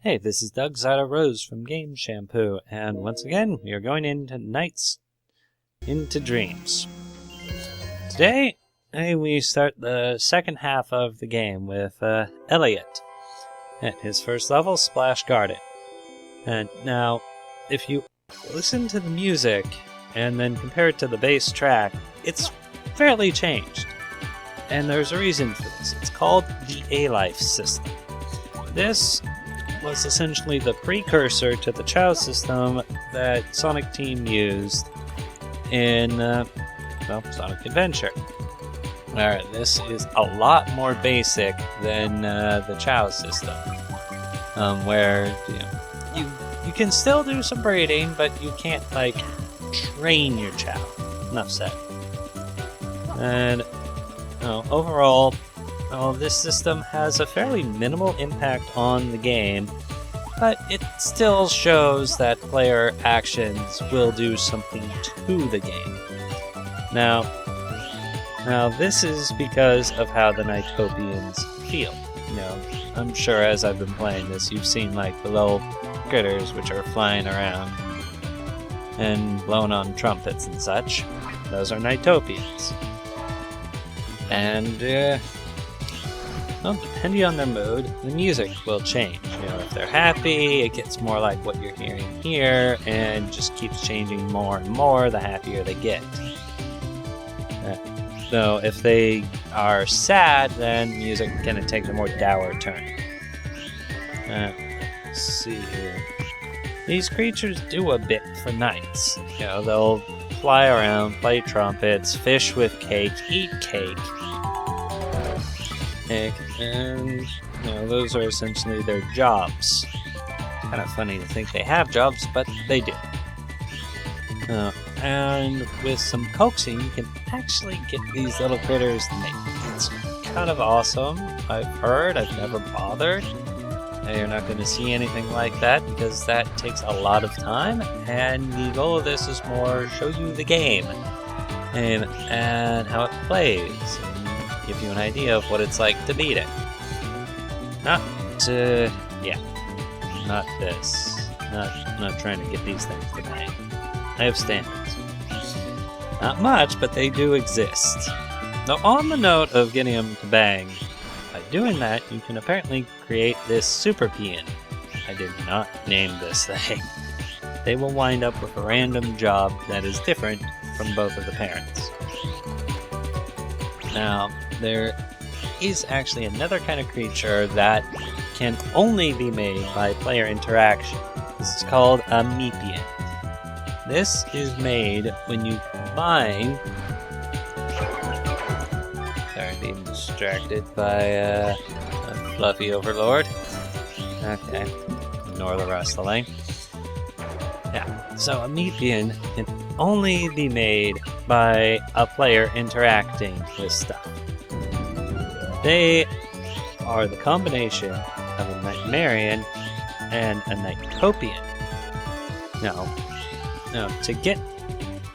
Hey, this is Doug Zidarose from GameShampoo, and once again, we are going into Nights into Dreams. Today, we start the second half of the game with Elliot at his first level, Splash Garden. And now, if you listen to the music and then compare it to the base track, it's fairly changed. And there's a reason for this. It's called the A-Life system. This was essentially the precursor to the Chow system that Sonic Team used in, Sonic Adventure. This is a lot more basic than the Chow system, where you can still do some breeding, but you can't train your Chow. Enough said. And overall, this system has a fairly minimal impact on the game, but it still shows that player actions will do something to the game. Now this is because of how the Nightopians feel. I'm sure as I've been playing this, you've seen the little critters which are flying around and blowing on trumpets and such. Those are Nightopians. And depending on their mood, the music will change. If they're happy, it gets more like what you're hearing here, and just keeps changing more and more the happier they get. So if they are sad, then music kind of takes a more dour turn. Let's see here. These creatures do a bit for nights. They'll fly around, play trumpets, fish with cake, eat cake. And those are essentially their jobs. Kind of funny to think they have jobs, but they do. And with some coaxing, you can actually get these little critters to mate. It's kind of awesome. I've heard, I've never bothered. You're not going to see anything like that because that takes a lot of time, and the goal of this is more show you the game and how it plays, and give you an idea of what it's like to beat it. Not this. Not trying to get these things to bang. I have standards. Not much, but they do exist. Now, on the note of getting them to bang, by doing that, you can apparently create this Super Peon. I did not name this thing. They will wind up with a random job that is different from both of the parents. Now, there is actually another kind of creature that can only be made by player interaction. This is called a Meepian. This is made when you combine... Sorry, being distracted by a fluffy overlord. Okay, ignore the rustling. Yeah, so a Meepian can only be made by a player interacting with stuff. They are the combination of a Nightmarian and a Nightopian. Now, to get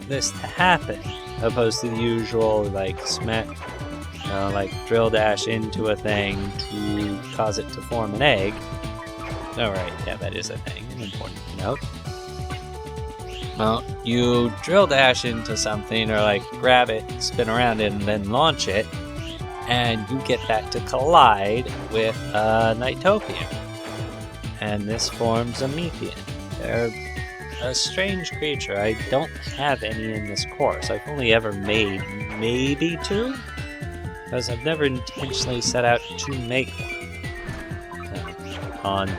this to happen, opposed to the usual smack, drill dash into a thing to cause it to form an egg. Alright, yeah, that is a thing, an important note. Well, you drill dash into something or grab it, spin around it, and then launch it, and you get that to collide with a Nightopian. And this forms a Meepian. They're a strange creature. I don't have any in this course. I've only ever made maybe 2, because I've never intentionally set out to make one.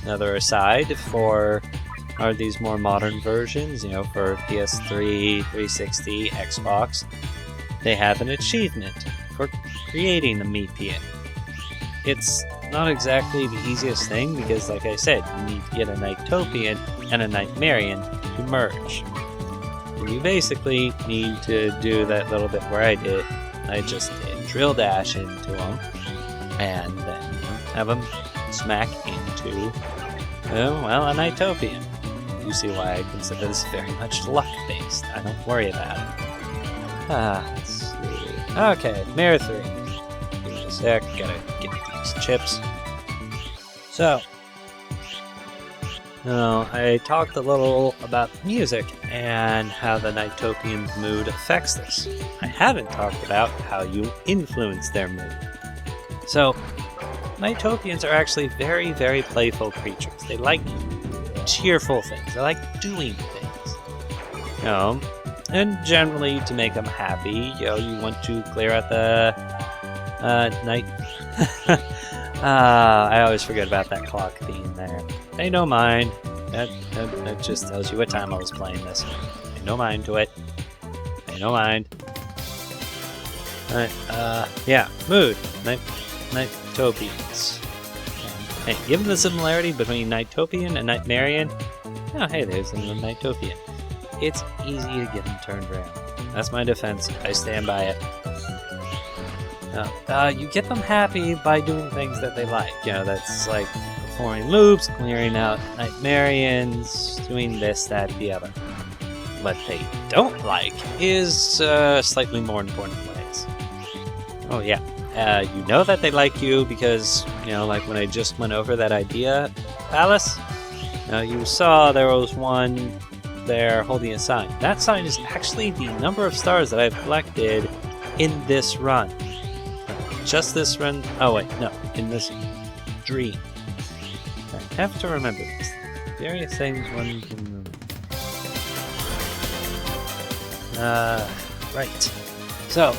Another aside are these more modern versions, for PS3, 360, Xbox, they have an achievement for creating a Meepian. It's not exactly the easiest thing because, like I said, you need to get a Nightopian and a Nightmarian to merge. And you basically need to do that little bit where I just did drill dash into them and then have them smack into, a Nightopian. You see why I consider this very much luck-based. I don't worry about it. Let's see. Okay, Mare 3. Give me a sec, gotta get these chips. So, I talked a little about music and how the Nightopian's mood affects this. I haven't talked about how you influence their mood. So, Nightopians are actually very, very playful creatures. They like cheerful things. They like doing things. And generally to make them happy, you want to clear out the night. I always forget about that clock being there. Pay no mind. That just tells you what time I was playing this. Pay no mind to it. Pay no mind. Alright, yeah, mood. Nightopians. Hey, given the similarity between Nightopian and Nightmarian, oh hey, there's a Nightopian. It's easy to get them turned around. That's my defense. I stand by it. You get them happy by doing things that they like. That's like performing loops, clearing out Nightmarians, doing this, that, the other. What they don't like is slightly more important ways. Oh yeah, you know that they like you because, like when I just went over that idea palace, you saw there was one there holding a sign. That sign is actually the number of stars that I've collected in this run. Just this run. Oh wait, no, in this dream. I have to remember this. Various things one can remember. Right. So,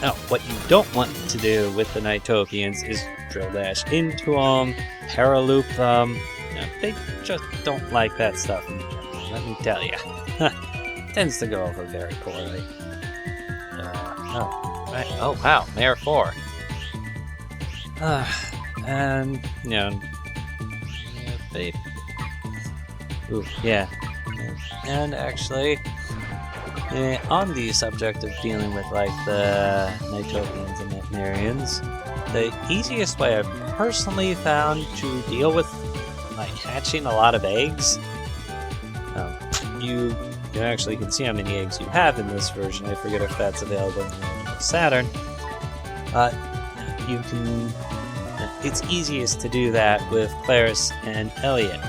now what you don't want to do with the Nightopians is drill dash into them, paraloop them. They just don't like that stuff. Let me tell you. Tends to go over very poorly. Right. Oh wow, Mayor 4. And they. Ooh, yeah. And actually, on the subject of dealing with like the Nightopians and Nightmarians, the easiest way I've personally found to deal with like hatching a lot of eggs. You actually can see how many eggs you have in this version. I forget if that's available in the original Saturn. You can. It's easiest to do that with Claris and Elliot.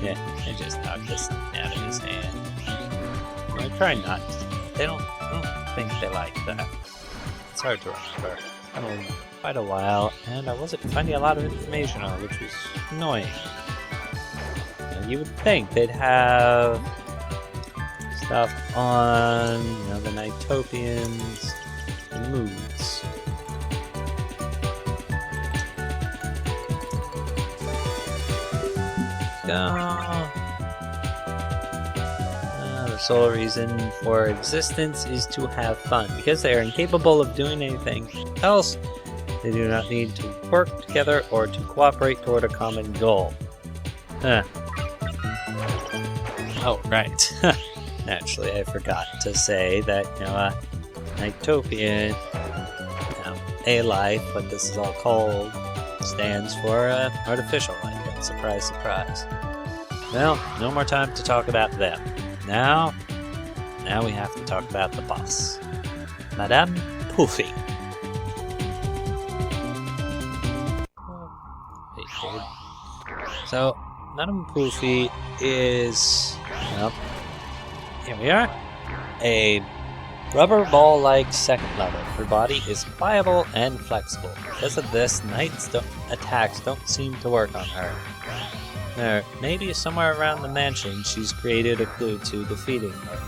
Yeah, I just knocked this thing out of his hand. I try not to. I don't think they like that. It's hard to remember. It's been quite a while, and I wasn't finding a lot of information on it, which was annoying. You would think they'd have stuff on, the Nightopians, the moods. The sole reason for existence is to have fun. Because they are incapable of doing anything else, they do not need to work together or to cooperate toward a common goal. Oh, right. Naturally, I forgot to say that, Nightopian, a life, what this is all called, stands for artificial life. Surprise, surprise. Well, no more time to talk about them. Now we have to talk about the boss, Madame Poofy. So, Madame Poofy is, here we are, a rubber ball-like second level. Her body is pliable and flexible. Because of this, attacks don't seem to work on her. There, maybe somewhere around the mansion she's created a clue to defeating her.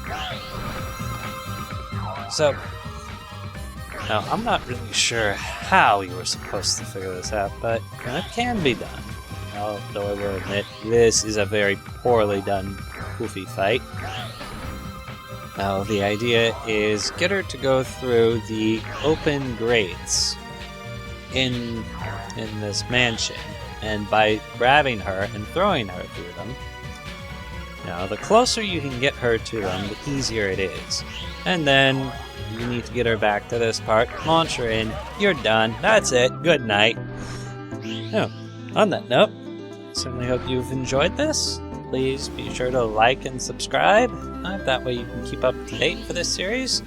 So, now I'm not really sure how you were supposed to figure this out, but it can be done. Although I will admit, this is a very poorly done Poofy fight. Now, the idea is get her to go through the open grates in this mansion, and by grabbing her and throwing her through them, the closer you can get her to them, the easier it is. And then you need to get her back to this part, launch her in, you're done, that's it, good night. On that note, certainly hope you've enjoyed this. Please be sure to like and subscribe. That way you can keep up to date for this series.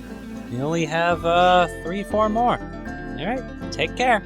We only have 3-4 more. Alright, take care.